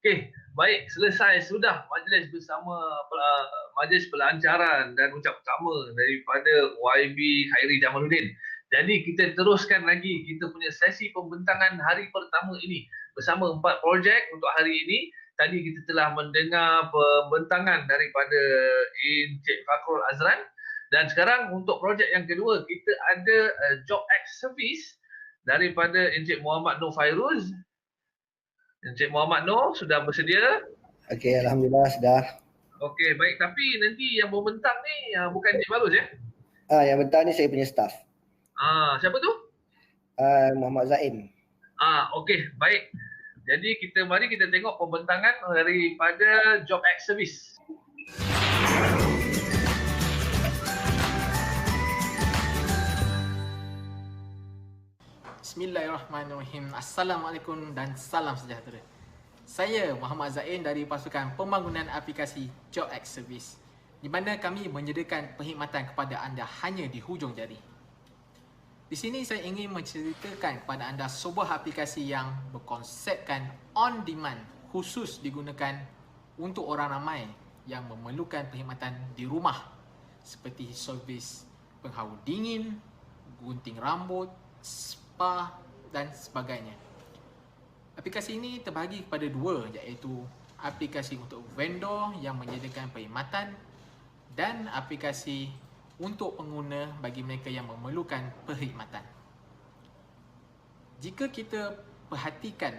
Okey, baik, selesai sudah majlis bersama majlis pelancaran dan ucap pertama daripada YB Khairi Jamaluddin. Jadi kita teruskan lagi kita punya sesi pembentangan hari pertama ini bersama 4 projek untuk hari ini. Tadi kita telah mendengar pembentangan daripada Encik Fakrul Azran dan sekarang untuk projek yang kedua kita ada Job X Service daripada Encik Muhammad Nur Fairuz. Encik Muhammad Noor sudah bersedia? Okey, Alhamdulillah sudah. Okey, baik. Tapi nanti yang membentang ni bukan Encik Fairuz ya? Yang bentar ni saya punya staff. Siapa tu? Muhammad Zaim. Okey, baik. Jadi mari kita tengok pembentangan daripada Job X Service. Bismillahirrahmanirrahim. Assalamualaikum dan salam sejahtera. Saya Muhammad Zain dari Pasukan Pembangunan Aplikasi JobX Service, di mana kami menyediakan perkhidmatan kepada anda hanya di hujung jari. Di sini saya ingin menceritakan kepada anda sebuah aplikasi yang berkonsepkan on demand, khusus digunakan untuk orang ramai yang memerlukan perkhidmatan di rumah, seperti servis pengharu dingin, gunting rambut, spa dan sebagainya. Aplikasi ini terbahagi kepada dua, iaitu aplikasi untuk vendor yang menyediakan perkhidmatan dan aplikasi untuk pengguna bagi mereka yang memerlukan perkhidmatan. Jika kita perhatikan,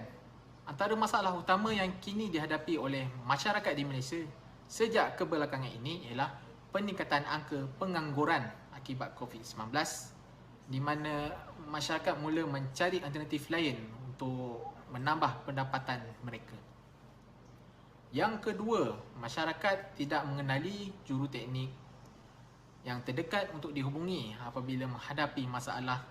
antara masalah utama yang kini dihadapi oleh masyarakat di Malaysia sejak kebelakangan ini ialah peningkatan angka pengangguran akibat COVID-19, di mana masyarakat mula mencari alternatif lain untuk menambah pendapatan mereka. Yang kedua, masyarakat tidak mengenali juruteknik yang terdekat untuk dihubungi apabila menghadapi masalah,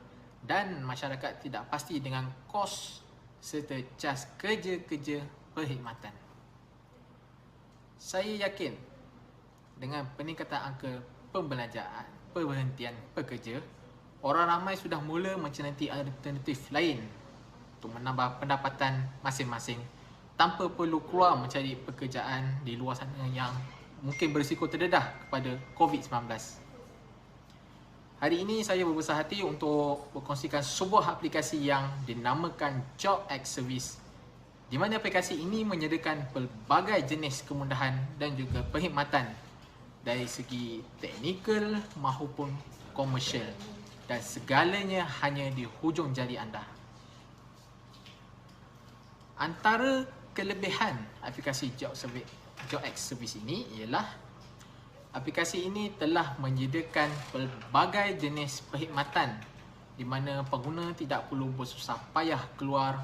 dan masyarakat tidak pasti dengan kos serta cas kerja-kerja perkhidmatan. Saya yakin dengan peningkatan angka pembelanjaan, perhentian pekerja, orang ramai sudah mula mencenati alternatif lain untuk menambah pendapatan masing-masing tanpa perlu keluar mencari pekerjaan di luar sana yang mungkin berisiko terdedah kepada COVID-19. Hari ini saya berbesar hati untuk berkongsikan sebuah aplikasi yang dinamakan JobX Service, di mana aplikasi ini menyediakan pelbagai jenis kemudahan dan juga perkhidmatan dari segi teknikal maupun komersial, dan segalanya hanya di hujung jari anda. Antara kelebihan aplikasi JobX Service ini ialah aplikasi ini telah menyediakan pelbagai jenis perkhidmatan di mana pengguna tidak perlu bersusah payah keluar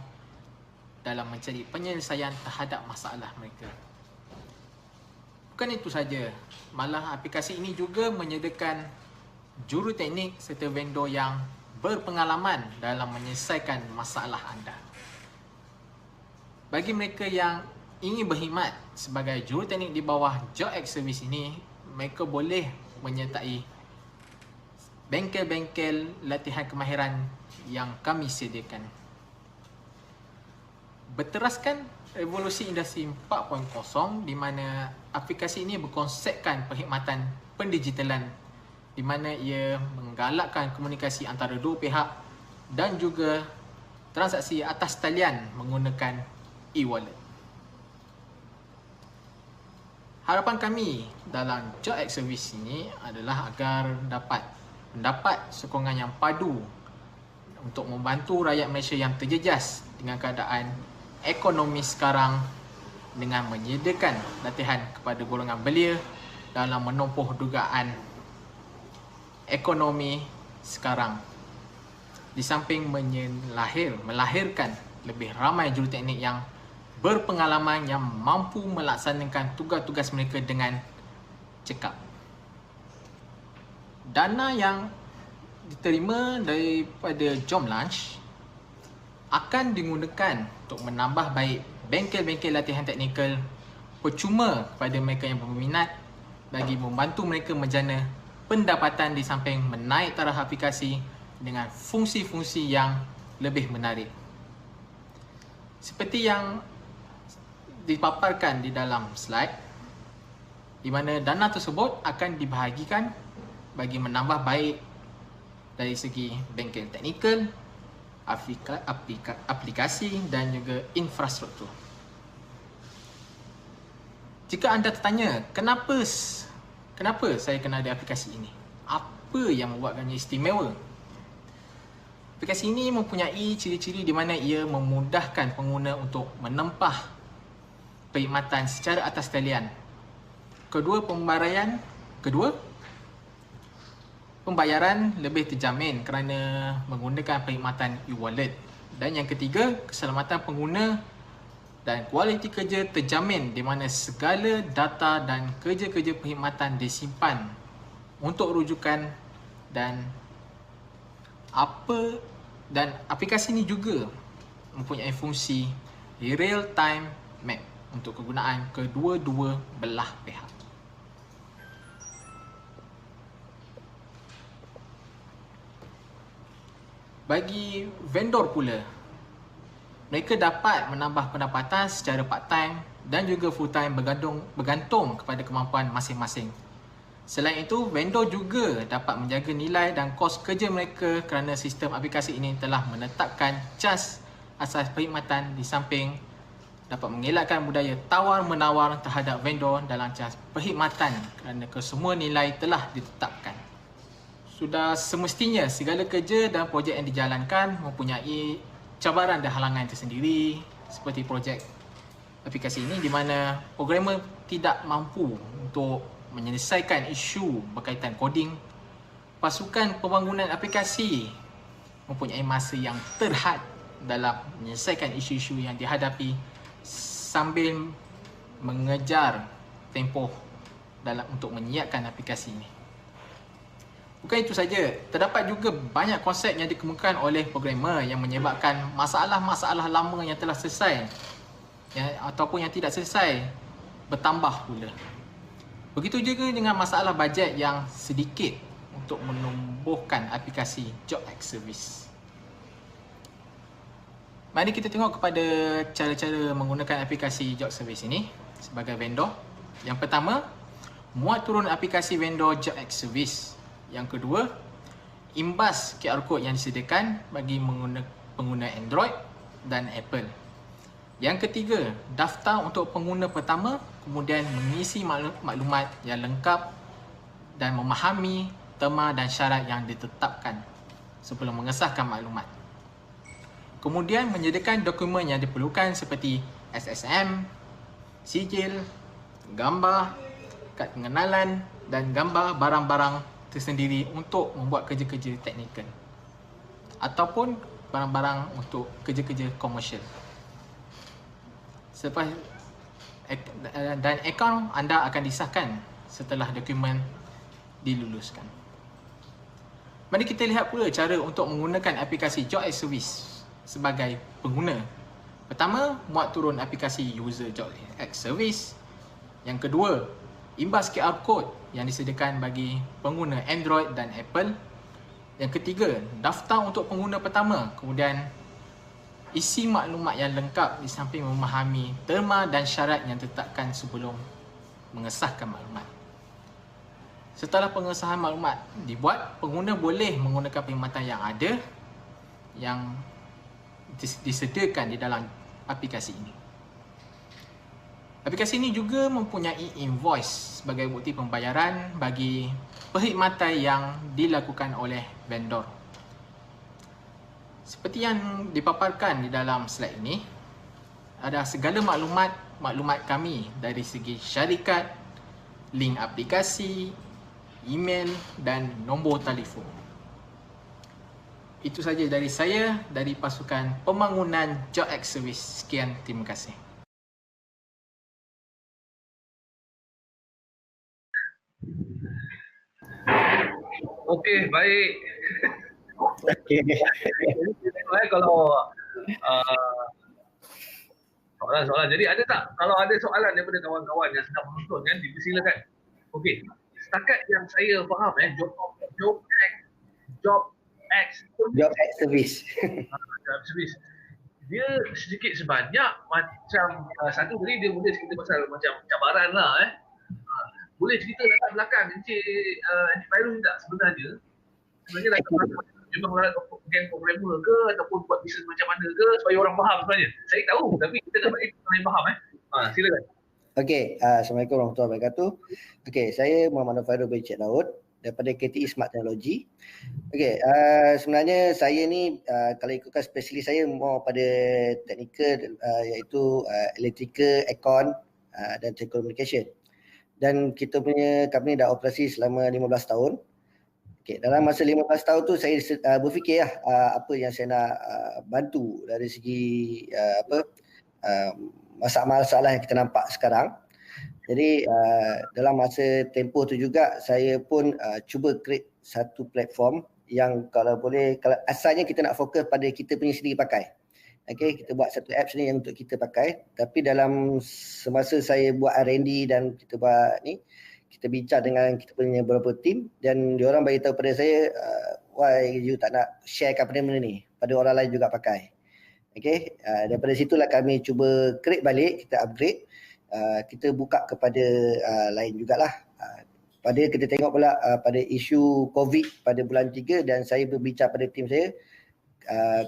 dalam mencari penyelesaian terhadap masalah mereka. Bukan itu saja, malah aplikasi ini juga menyediakan juruteknik serta vendor yang berpengalaman dalam menyelesaikan masalah anda. Bagi mereka yang ingin berkhidmat sebagai juruteknik di bawah JobX Service ini, mereka boleh menyertai bengkel-bengkel latihan kemahiran yang kami sediakan. Berteraskan revolusi industri 4.0, di mana aplikasi ini berkonsepkan perkhidmatan pendigitalan, di mana ia menggalakkan komunikasi antara dua pihak dan juga transaksi atas talian menggunakan e-wallet. Harapan kami dalam JobX Service ini adalah agar dapat mendapat sokongan yang padu untuk membantu rakyat Malaysia yang terjejas dengan keadaan ekonomi sekarang, dengan menyediakan latihan kepada golongan belia dalam menempuh dugaan ekonomi sekarang, di samping melahirkan lebih ramai juruteknik yang berpengalaman yang mampu melaksanakan tugas-tugas mereka dengan cekap. Dana yang diterima daripada Jom Lunch akan digunakan untuk menambah baik bengkel-bengkel latihan teknikal percuma kepada mereka yang berminat, bagi membantu mereka menjana pendapatan di samping menaik taraf aplikasi dengan fungsi-fungsi yang lebih menarik. Seperti yang dipaparkan di dalam slide, di mana dana tersebut akan dibahagikan bagi menambah baik dari segi bengkel teknikal, aplikasi dan juga infrastruktur. Jika anda tertanya, kenapa saya kena ada aplikasi ini? Apa yang membuatkannya istimewa? Aplikasi ini mempunyai ciri-ciri di mana ia memudahkan pengguna untuk menempah perkhidmatan secara atas talian. Pembayaran lebih terjamin kerana menggunakan perkhidmatan e-wallet. Dan yang ketiga, keselamatan pengguna dan kualiti kerja terjamin di mana segala data dan kerja-kerja perkhidmatan disimpan untuk rujukan dan aplikasi ini juga mempunyai fungsi real time map untuk kegunaan kedua-dua belah pihak. Bagi vendor pula, mereka dapat menambah pendapatan secara part-time dan juga full-time bergantung kepada kemampuan masing-masing. Selain itu, vendor juga dapat menjaga nilai dan kos kerja mereka kerana sistem aplikasi ini telah menetapkan cas asas perkhidmatan di samping dapat mengelakkan budaya tawar-menawar terhadap vendor dalam cas perkhidmatan kerana kesemua nilai telah ditetapkan. Sudah semestinya segala kerja dan projek yang dijalankan mempunyai cabaran dan halangan tersendiri, seperti projek aplikasi ini di mana programmer tidak mampu untuk menyelesaikan isu berkaitan coding. Pasukan pembangunan aplikasi mempunyai masa yang terhad dalam menyelesaikan isu-isu yang dihadapi sambil mengejar tempoh untuk menyiapkan aplikasi ini. Bukan itu saja, terdapat juga banyak konsep yang dikemukakan oleh programmer yang menyebabkan masalah-masalah lama yang telah selesai ataupun yang tidak selesai bertambah pula. Begitu juga dengan masalah bajet yang sedikit untuk menumbuhkan aplikasi JobX Service. Mari kita tengok kepada cara-cara menggunakan aplikasi JobX Service ini sebagai vendor. Yang pertama, muat turun aplikasi vendor JobX Service. Yang kedua, imbas QR code yang disediakan bagi pengguna Android dan Apple. Yang ketiga, daftar untuk pengguna pertama, kemudian mengisi maklumat yang lengkap dan memahami terma dan syarat yang ditetapkan sebelum mengesahkan maklumat. Kemudian menyediakan dokumen yang diperlukan seperti SSN, sijil, gambar, kad pengenalan dan gambar barang-barang tersendiri untuk membuat kerja-kerja teknikal ataupun barang-barang untuk kerja-kerja komersial. Dan akaun anda akan disahkan setelah dokumen diluluskan. Mari kita lihat pula cara untuk menggunakan aplikasi JobX Service sebagai pengguna. Pertama, muat turun aplikasi user JobX Service. Yang kedua, imbas QR code yang disediakan bagi pengguna Android dan Apple. Yang ketiga, daftar untuk pengguna pertama, kemudian isi maklumat yang lengkap di samping memahami terma dan syarat yang ditetapkan sebelum mengesahkan maklumat. Setelah pengesahan maklumat dibuat, pengguna boleh menggunakan perkhidmatan yang ada yang disediakan di dalam aplikasi ini. Aplikasi ini juga mempunyai invoice sebagai bukti pembayaran bagi perkhidmatan yang dilakukan oleh vendor. Seperti yang dipaparkan di dalam slide ini, ada segala maklumat kami dari segi syarikat, link aplikasi, email dan nombor telefon. Itu saja dari saya, dari pasukan pembangunan JobX Service. Sekian, terima kasih. Okey, baik. Okey. Kalau soalan-soalan. Jadi ada tak, kalau ada soalan daripada kawan-kawan yang sedang menonton kan, dipersilakan. Okey, setakat yang saya faham JobX JobX Service. Service. dia sedikit sebanyak macam satu tadi dia boleh cerita pasal macam cabaran lah boleh cerita latar belakang Encik Fairuz tak sebenarnya latar belakang memang geng programmer ke ataupun buat bisnes macam mana ke supaya orang faham sebenarnya. Saya tahu tapi kita nak bagi orang yang faham silakan. Okey, Assalamualaikum warahmatullahi wabarakatuh. Okey, saya Muhammad Fairuz bin Cik Daud daripada KTI Smart Technology. Okey, sebenarnya saya ni kalau ikutkan spesialis saya mau pada teknikal iaitu electrical, aircon dan telecommunication. Dan kita punya company dah operasi selama 15 tahun. Okay, dalam masa 15 tahun tu saya berfikir apa yang saya nak bantu dari segi masalah-masalah yang kita nampak sekarang. Jadi dalam masa tempoh tu juga saya pun cuba create satu platform yang kalau boleh, kalau asalnya kita nak fokus pada kita punya sendiri pakai. Okay, kita buat satu apps ni yang untuk kita pakai, tapi dalam semasa saya buat R&D dan kita buat ni, kita bincang dengan kita punya beberapa team dan diorang bagi tahu pada saya why you tak nak sharekan benda ni pada orang lain juga pakai. Okay, daripada situlah kami cuba create balik, kita upgrade, kita buka kepada lain jugalah. Pada kita tengok pula pada isu COVID pada bulan 3 dan saya berbincang pada tim saya,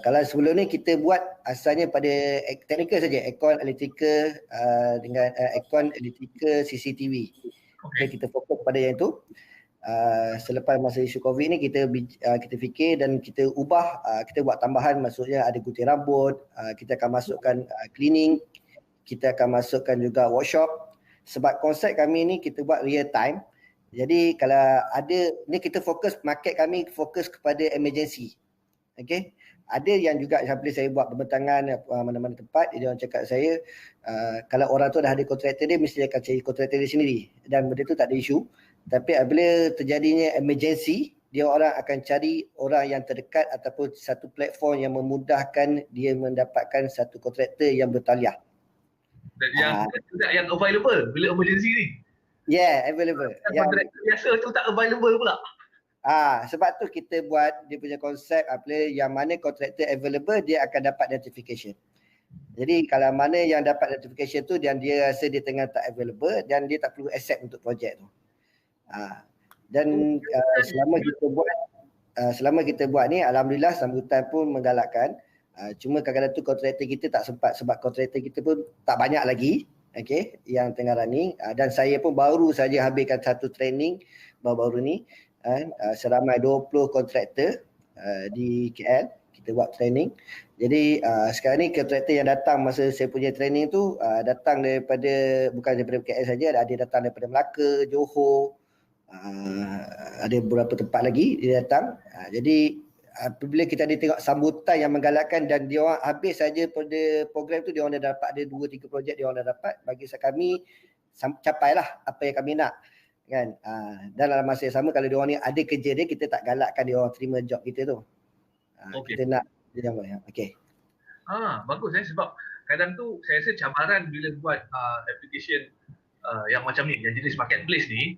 kalau sebelum ni kita buat asalnya pada teknikal saja, aircon, electrical dengan aircon, electrical, CCTV. Okay, kita fokus pada yang itu. Selepas masa isu COVID ni kita fikir dan kita ubah, kita buat tambahan, maksudnya ada gunting rambut, kita akan masukkan cleaning, kita akan masukkan juga workshop. Sebab konsep kami ni kita buat real time. Jadi kalau ada ni kita fokus, market kami fokus kepada emergency. Okay, ada yang juga sambil saya buat pembentangan mana-mana tempat, dia orang cakap saya kalau orang tu dah ada kontraktor dia mesti akan cari kontraktor dia sendiri dan benda tu tak ada isu. Tapi apabila terjadinya emergency, dia orang akan cari orang yang terdekat ataupun satu platform yang memudahkan dia mendapatkan satu kontraktor yang bertaliah. Yang available bila emergency ni. Yeah, available. Kontraktor biasa tu tak available pula. Sebab tu kita buat dia punya konsep yang mana kontraktor available dia akan dapat notification. Jadi kalau mana yang dapat notification tu dan dia rasa dia tengah tak available dan dia tak perlu accept untuk projek tu. Dan selama kita buat ni alhamdulillah sambutan pun menggalakkan. Cuma kadang-kadang tu kontraktor kita tak sempat sebab kontraktor kita pun tak banyak lagi, okay, yang tengah running, dan saya pun baru saja habiskan satu training baru-baru ni. Seramai 20 kontraktor di KL kita buat training. Jadi sekarang ni kontraktor yang datang masa saya punya training tu datang bukan daripada KL saja, ada datang daripada Melaka, Johor, ada beberapa tempat lagi dia datang. Jadi apabila kita ada tengok sambutan yang menggalakkan dan dia orang habis saja pada program tu, dia orang dah dapat ada 2-3 projek dia orang dah dapat, bagi kami capailah apa yang kami nak. Kan, dan dalam masa yang sama kalau dia orang ni ada kerja dia, kita tak galakkan dia orang terima job kita tu. Kita nak dia jangan. Okey. Bagus sebab kadang tu saya rasa cabaran bila buat application yang macam ni, yang jenis marketplace ni,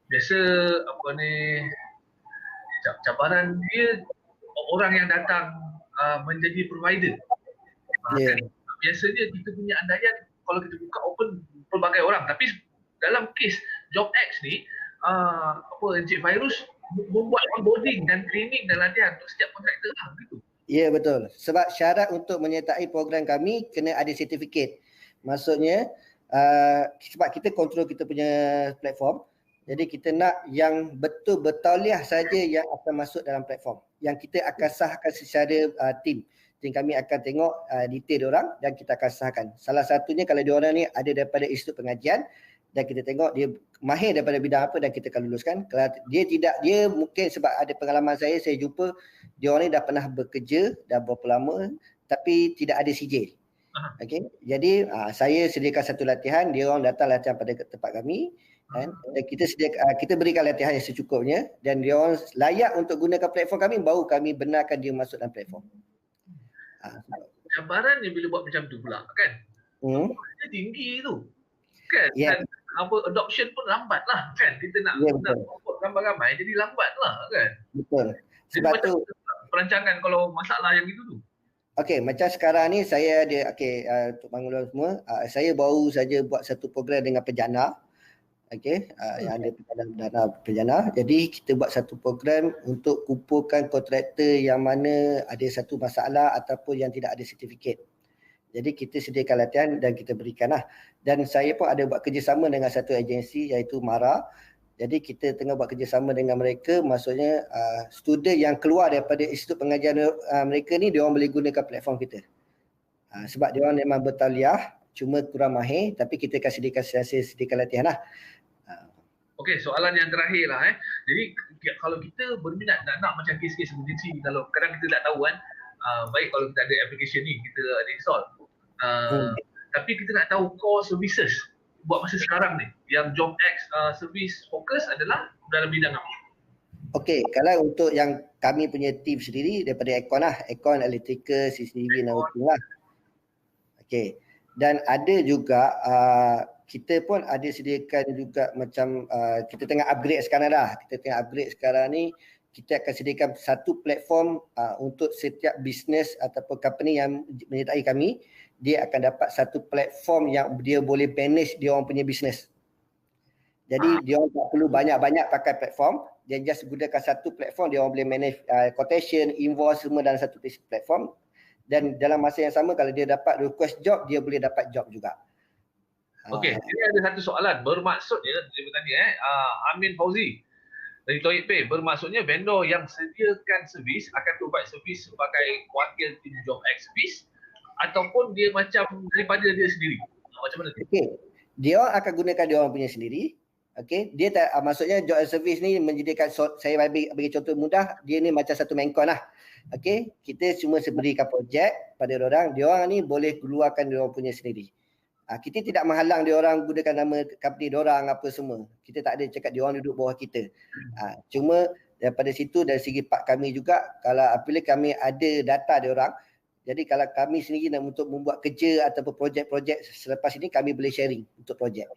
biasa cabaran dia orang yang datang menjadi provider. Kan? Biasanya kita punya andaian kalau kita buka open pelbagai orang, tapi dalam kes JobX ni Encik Fairuz membuat onboarding dan training dan latihan untuk setiap kontraktor gitu. Ya, betul. Sebab syarat untuk menyertai program kami kena ada sertifikat. Maksudnya sebab kita kontrol kita punya platform, jadi kita nak yang betul bertauliah saja yang akan masuk dalam platform, yang kita akan sahkan secara tim kami akan tengok detail diorang dan kita akan sahkan. Salah satunya kalau diorang ni ada daripada institut pengajian dan kita tengok dia mahir daripada bidang apa dan kita akan luluskan. Kalau dia tidak, dia mungkin sebab ada pengalaman saya jumpa dia orang ni dah pernah bekerja dah berapa lama tapi tidak ada CJ. Okey. Jadi saya sediakan satu latihan, dia orang datang latihan pada tempat kami kan. Dan kita berikan latihan yang secukupnya dan dia orang layak untuk gunakan platform kami, baru kami benarkan dia masuk dalam platform. Cabaran ni bila buat macam tu pula kan. Dia tinggi tu. Kan? Yeah. Dan adoption pun lambat lah kan. Kita nak ramai-ramai jadi lambat lah kan. Betul. Sebab tu perancangan kalau masalah yang itu tu. Okey, macam sekarang ni saya ada untuk pengumuman semua, saya baru saja buat satu program dengan Pejana. Okey, yang ada dana Pejana. Jadi kita buat satu program untuk kumpulkan kontraktor yang mana ada satu masalah ataupun yang tidak ada sertifikat. Jadi kita sediakan latihan dan kita berikanlah. Dan saya pun ada buat kerjasama dengan satu agensi iaitu MARA. Jadi kita tengah buat kerjasama dengan mereka, maksudnya student yang keluar daripada institut pengajian mereka ni, diorang boleh gunakan platform kita. Sebab diorang memang bertaliah, cuma kurang mahir, tapi kita akan sediakan latihan lah. Okey, soalan yang terakhir lah. Jadi kalau kita berminat nak macam kes-kes emergency, kalau kadang kita tak tahu kan, baik kalau kita ada application ni, kita ada install. Tapi kita nak tahu core services buat masa sekarang ni, yang JobX service fokus adalah dalam bidang apa? Okey, kalau untuk yang kami punya team sendiri daripada aircon lah, aircon, electrical, CCTV, networking lah. Okey, dan ada juga kita pun ada sediakan juga macam kita tengah upgrade sekarang dah. Kita tengah upgrade sekarang ni, kita akan sediakan satu platform untuk setiap bisnes ataupun company yang menyertai kami. Dia akan dapat satu platform yang dia boleh manage dia orang punya bisnes. Jadi dia orang tak perlu banyak-banyak pakai platform, dia just gunakan satu platform, dia orang boleh manage quotation, invoice semua dalam satu platform. Dan dalam masa yang sama kalau dia dapat request job, dia boleh dapat job juga. Okey, ini ada satu soalan. Bermaksudnya dia bertanya Amin Fauzi dari Toyib Pay, bermaksudnya vendor yang sediakan servis akan provide servis sebagai wakil tim JobX Biz ataupun dia macam daripada dia sendiri? Macam mana tu? Okey, dia akan gunakan dia orang punya sendiri. Okey, dia tak, maksudnya job and service ni menyediakan, saya bagi contoh mudah, dia ni macam satu mainkon lah. Okey, kita cuma berikan projek pada orang, dia orang ni boleh keluarkan dia orang punya sendiri. Kita tidak menghalang dia orang gunakan nama company dia orang apa semua. Kita tak ada cakap dia orang duduk bawah kita. Cuma daripada situ dari segi part kami juga, kalau apabila kami ada data dia orang, jadi kalau kami sendiri nak untuk membuat kerja ataupun projek-projek selepas ini, kami boleh sharing untuk projek.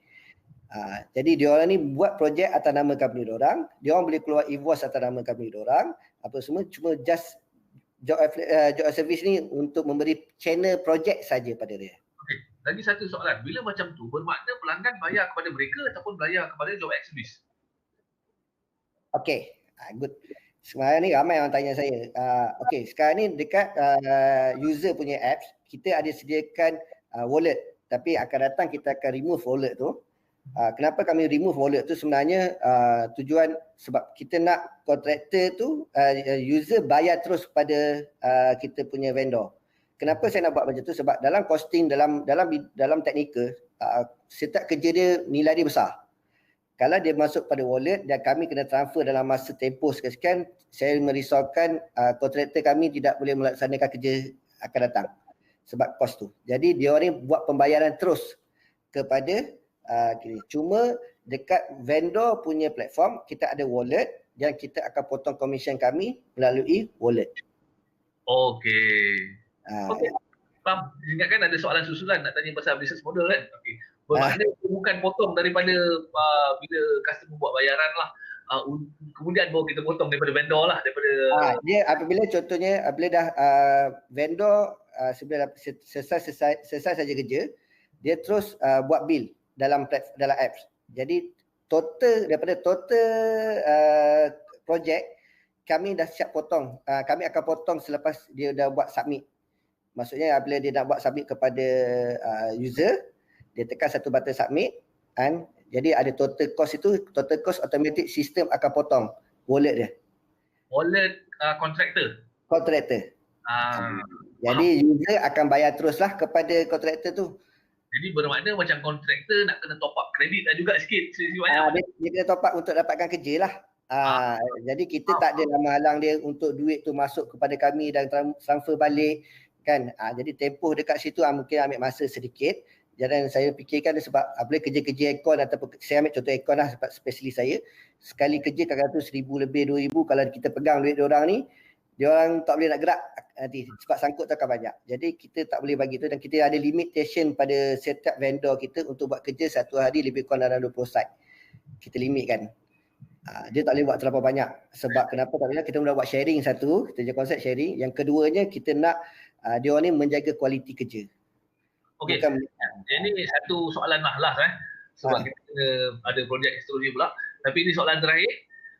Jadi dia orang ni buat projek atas nama company dia orang, dia orang boleh keluar invoice atas nama company dia orang, apa semua, cuma just job service ni untuk memberi channel projek saja pada dia. Okey, lagi satu soalan. Bila macam tu, bermakna pelanggan bayar kepada mereka ataupun bayar kepada JobX Biz? Okey, good. Sebenarnya ni ramai orang tanya saya. Okey, sekarang ni dekat user punya apps, kita ada sediakan wallet. Tapi akan datang kita akan remove wallet tu. Kenapa kami remove wallet tu sebenarnya tujuan sebab kita nak kontraktor tu user bayar terus pada kita punya vendor. Kenapa saya nak buat macam tu? Sebab dalam costing, dalam teknikal, setiap kerja dia nilai dia besar. Kalau dia masuk pada wallet dan kami kena transfer dalam masa tempoh sekian, saya merisaukan kontraktor kami tidak boleh melaksanakan kerja akan datang sebab kos tu. Jadi dia orang ni buat pembayaran terus kepada cuma dekat vendor punya platform kita ada wallet dan kita akan potong komisen kami melalui wallet. Okey. Okey. Faham. Ingatkan ada soalan susulan nak tanya pasal business model kan? Okey. Bermakna bukan potong daripada bila customer buat bayaran lah. Kemudian baru kita potong daripada vendor lah, daripada dia apabila contohnya apabila dah vendor sebenarnya selesai saja kerja, dia terus buat bill dalam apps. Jadi daripada total projek kami dah siap potong. Kami akan potong selepas dia dah buat submit. Maksudnya apabila dia nak buat submit kepada user, dia tekan satu button submit and jadi ada total cost itu, total cost automatic sistem akan potong wallet dia. Wallet kontraktor. Jadi user akan bayar teruslah kepada kontraktor tu. Jadi bermakna macam kontraktor nak kena top up kredit juga sikit. Dia kena top up untuk dapatkan kerja lah. Jadi kita tak ada halang dia untuk duit tu masuk kepada kami dan transfer balik kan. Jadi tempoh dekat situ mungkin ambil masa sedikit. Dan saya fikirkan sebab apabila kerja-kerja aircon ataupun saya ambil contoh aircon lah sebab spesialis saya, sekali kerja kadang-kadang tu 1,000 lebih 2,000, kalau kita pegang duit diorang ni, diorang tak boleh nak gerak nanti sebab sangkut tu akan banyak. Jadi kita tak boleh bagi tu dan kita ada limitation pada setiap vendor kita untuk buat kerja satu hari lebih kurang dalam 20 site. Kita limitkan. Dia tak boleh buat terlalu banyak. Sebab kenapa tak boleh? Kita mula buat sharing satu, kita je konsep sharing. Yang keduanya kita nak dia orang ni menjaga kualiti kerja. Okey. Ini satu soalan lah sebab kita kena ada projek eksklusif pula. Tapi ini soalan terakhir.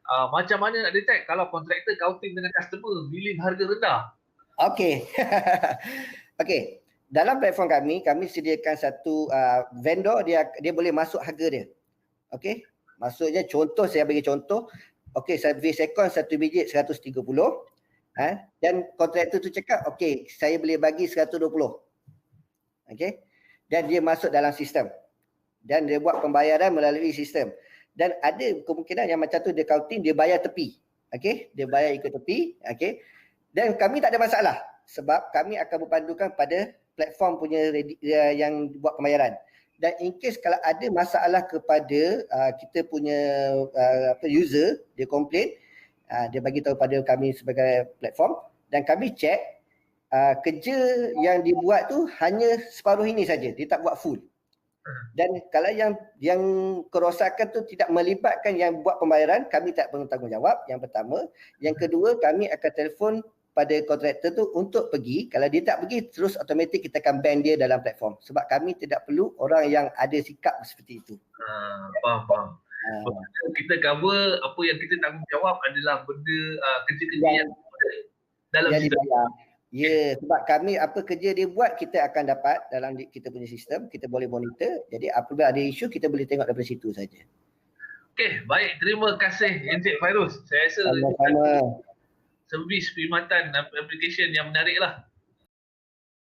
Macam mana nak detect kalau kontraktor counting dengan customer billing harga rendah? Okey. Okey. Dalam platform kami sediakan satu vendor, dia boleh masuk harga dia. Okey. Maksudnya contoh, saya bagi contoh. Okey, servis aircon 1 biji 130. Dan kontraktor tu cakap, okey, saya boleh bagi 120. Okey. Dan dia masuk dalam sistem. Dan dia buat pembayaran melalui sistem. Dan ada kemungkinan yang macam tu dia counting, dia bayar tepi. Okey, dia bayar ikut tepi, okey. Dan kami tak ada masalah sebab kami akan berpandukan pada platform punya yang buat pembayaran. Dan in case kalau ada masalah kepada kita punya user, dia komplain, dia bagi tahu pada kami sebagai platform dan kami check kerja yang dibuat tu hanya separuh ini saja, dia tak buat full. Dan kalau yang kerosakan tu tidak melibatkan yang buat pembayaran, kami tak bertanggungjawab, yang pertama. Yang kedua, kami akan telefon pada kontraktor tu untuk pergi. Kalau dia tak pergi, terus automatik kita akan ban dia dalam platform. Sebab kami tidak perlu orang yang ada sikap seperti itu. Faham. Kita cover apa yang kita tanggungjawab adalah benda kerja-kerja yang dalam yang sistem. Dibayar. Ya, sebab kami apa kerja dia buat kita akan dapat dalam kita punya sistem, kita boleh monitor. Jadi apabila ada isu kita boleh tengok daripada situ saja. Okey, baik, terima kasih Encik Fairuz. Saya rasa Sama-sama. servis perkhidmatan aplikasi yang menarik lah